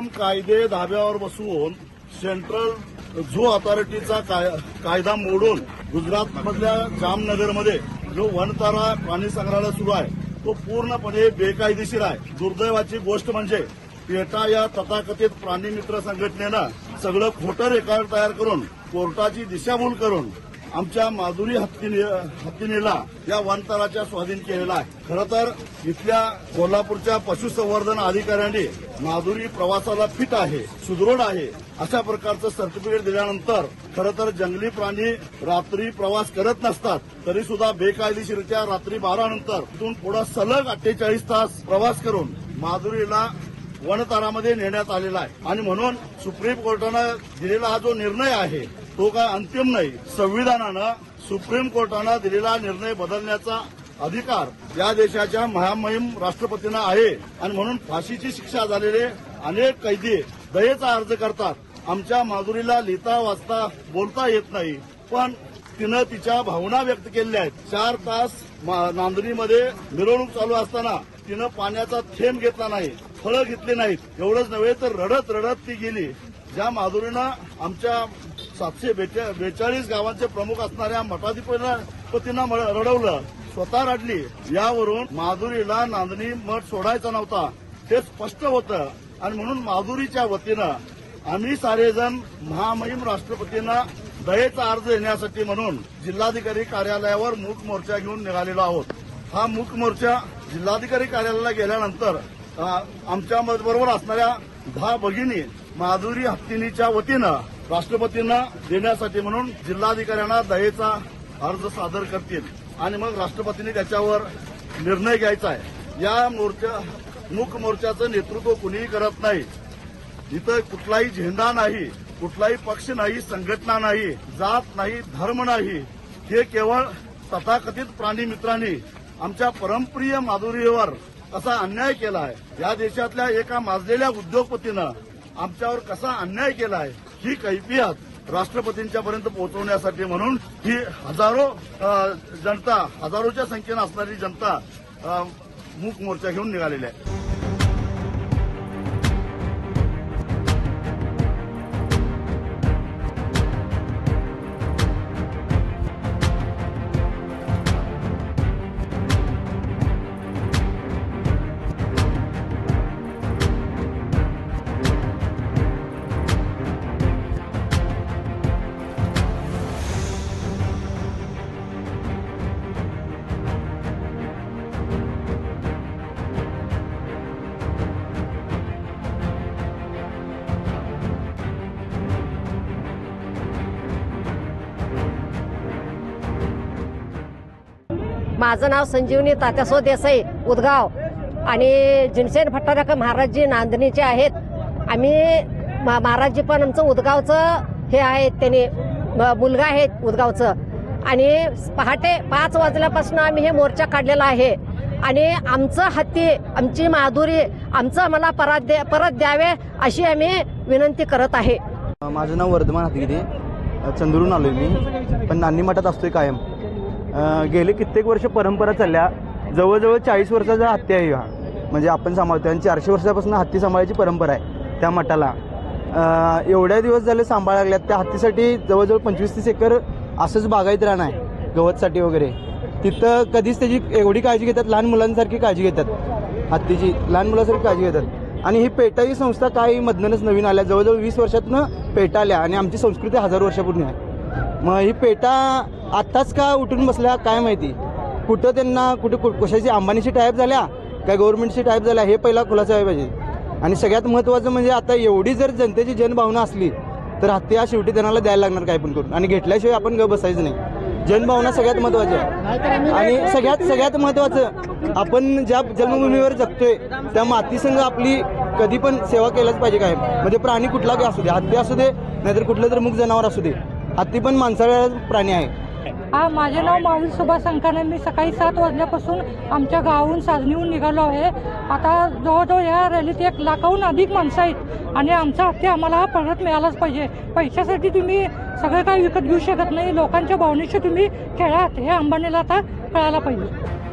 सर्वोत्तम कायदे धाब्यावर बसवून सेंट्रल झू अथॉरिटीचा कायदा मोडून गुजरातमधल्या जामनगरमध्ये जो वनतारा प्राणी संग्रहालय सुरू आहे तो पूर्णपणे बेकायदेशीर आहे। दुर्दैवाची गोष्ट म्हणजे पेटा या तथाकथित प्राणी मित्र संघटनेनं सगळं खोटं रेकॉर्ड तयार करून कोर्टाची दिशाभूल करून आमच्या माधुरी हत्तीनेला या वनतळाच्या स्वाधीन केलेला आहे। खरं तर इथल्या कोल्हापूरच्या पशुसंवर्धन अधिकाऱ्यांनी माधुरी प्रवासाला फिट आहे, सुदृढ आहे अशा प्रकारचं सर्टिफिकेट दिल्यानंतर खरं तर जंगली प्राणी रात्री प्रवास करत नसतात तरी सुद्धा बेकायदेशीररित्या रात्री 12 नंतर तिथून पुढे सलग 48 तास प्रवास करून माधुरीला वनतारामध्ये नेण्यात आलेला आहे। आणि म्हणून सुप्रीम कोर्टानं दिलेला हा जो निर्णय आहे तो काय अंतिम नाही। संविधानानं सुप्रीम कोर्टानं दिलेला निर्णय बदलण्याचा अधिकार या देशाच्या महामहिम राष्ट्रपतींना आहे आणि म्हणून फाशीची शिक्षा झालेले अनेक कैदी दयेचा अर्ज करतात। आमच्या माधुरीला लिहिता वाचता बोलता येत नाही पण तिनं तिच्या भावना व्यक्त केलेल्या आहेत। 4 तास नांदणीमध्ये मिरवणूक चालू असताना तिनं पाण्याचा थेंब घेतला नाही, फळं घेतली नाहीत, एवढंच नव्हे तर रडत रडत ती गेली। ज्या माधुरीनं आमच्या 742 गावांचे प्रमुख असणाऱ्या मठाधिपतींना रडवलं, स्वतः रडली। यावरून माधुरीला नांदणी मठ सोडायचा नव्हता हे स्पष्ट होतं आणि म्हणून माधुरीच्या वतीनं आम्ही सारेजण महामहिम राष्ट्रपतींना दयेचा अर्ज देण्यासाठी म्हणून जिल्हाधिकारी कार्यालयावर मूक मोर्चा घेऊन निघालेलो आहोत। हा मूक मोर्चा जिल्हाधिकारी कार्यालयाला गेल्यानंतर आमच्या बरोबर असणाऱ्या 10 भगिनी माधुरी हत्तीनीच्या वतीनं राष्ट्रपतींना देण्यासाठी म्हणून जिल्हाधिकाऱ्यांना दयेचा अर्ज सादर करतील आणि मग राष्ट्रपतींनी त्याच्यावर निर्णय घ्यायचा आहे। या मूक मोर्चाचं नेतृत्व कुणीही करत नाही। इथं कुठलाही झेंडा नाही, कुठलाही पक्ष नाही, संघटना नाही, जात नाही, धर्म नाही। हे केवळ तथाकथित प्राणी मित्रांनी आमच्या परमप्रिय माधुरीवर कसा अन्याय केला आहे, या देशातल्या एका माजलेल्या उद्योगपतीनं आमच्यावर कसा अन्याय केला आहे ही कैफियत राष्ट्रपतींच्यापर्यंत पोहोचवण्यासाठी म्हणून ही हजारोच्या संख्येनं असणारी जनता मूक मोर्चा घेऊन निघालेली आहे। माझं नाव संजीवनी तात्यासो देसाई उदगाव आणि जिनसेन भट्टारक महाराजजी नांदणीचे आहेत। आम्ही महाराजजी पण आमचं उदगावचं हे आहे, त्यांनी मुलगा आहेत उदगावचं आणि पहाटे 5 वाजल्यापासून आम्ही हे मोर्चा काढलेला आहे आणि आमचं हत्ती आमची माधुरी आमचं आम्हाला परत द्यावे अशी आम्ही विनंती करत आहे। माझं नाव वर्धमान हातगिरे, चंद्रून आलोय मी, पण नानी मठात असतोय कायम। गेले कित्येक वर्ष परंपरा चालल्या, जवळजवळ 40 वर्षाचा हत्ती आहे हा, म्हणजे आपण सांभाळतो आणि 400 वर्षापासून हत्ती सांभाळायची परंपरा आहे त्या मठाला। एवढ्या दिवस झाले सांभाळायला लागल्यात। त्या हत्तीसाठी जवळजवळ 25-30 एकर असंच बागायत रान आहे गवतसाठी वगैरे। तिथं कधीच त्याची एवढी काळजी घेतात, लहान मुलांसारखी काळजी घेतात, हत्तीची लहान मुलांसारखी काळजी घेतात। आणि ही पेटा ही संस्था काही मधनच नवीन आल्या, जवळजवळ 20 वर्षातनं पेटा आल्या आणि आमची संस्कृती 1000 वर्षापूर्वी आहे। मग ही पेटा आत्ताच का उठून बसल्या काय माहिती, कुठं त्यांना कशाची अंबानीची टाईप झाल्या काय गव्हर्नमेंटची टाईप झाल्या हे पहिला खुलासा व्हायला पाहिजे। आणि सगळ्यात महत्त्वाचं म्हणजे आता एवढी जर जनतेची जनभावना असली तर हत्ती हा शेवटी त्यांना द्यायला लागणार काय पण करून, आणि घेतल्याशिवाय आपण ग बसायचं नाही। जनभावना सगळ्यात महत्त्वाची आहे आणि सगळ्यात महत्त्वाचं आपण ज्या जन्मभूमीवर जगतोय त्या मातीसंग आपली कधी पण सेवा केल्याच पाहिजे काय, म्हणजे प्राणी कुठला काही असू दे, हत्ती असू दे नाहीतर कुठलं तर मुक जनावर असू दे, हत्ती पण माणसाळा प्राणी आहे। माझे नाव माऊली सुभाष संकाने, मी सकाळी 7 वाजल्यापासून आमच्या गावाहून साजनीहून निघालो आहे। आता जवळजवळ या रॅलीत 1 लाखाहून अधिक माणसं आहेत आणि आमचा हत्ती आम्हाला परत मिळालाच पाहिजे। पैशासाठी तुम्ही सगळं काही विकत घेऊ शकत नाही, लोकांच्या भावनेशी तुम्ही खेळात हे अंबानीला आता कळायला पाहिजे।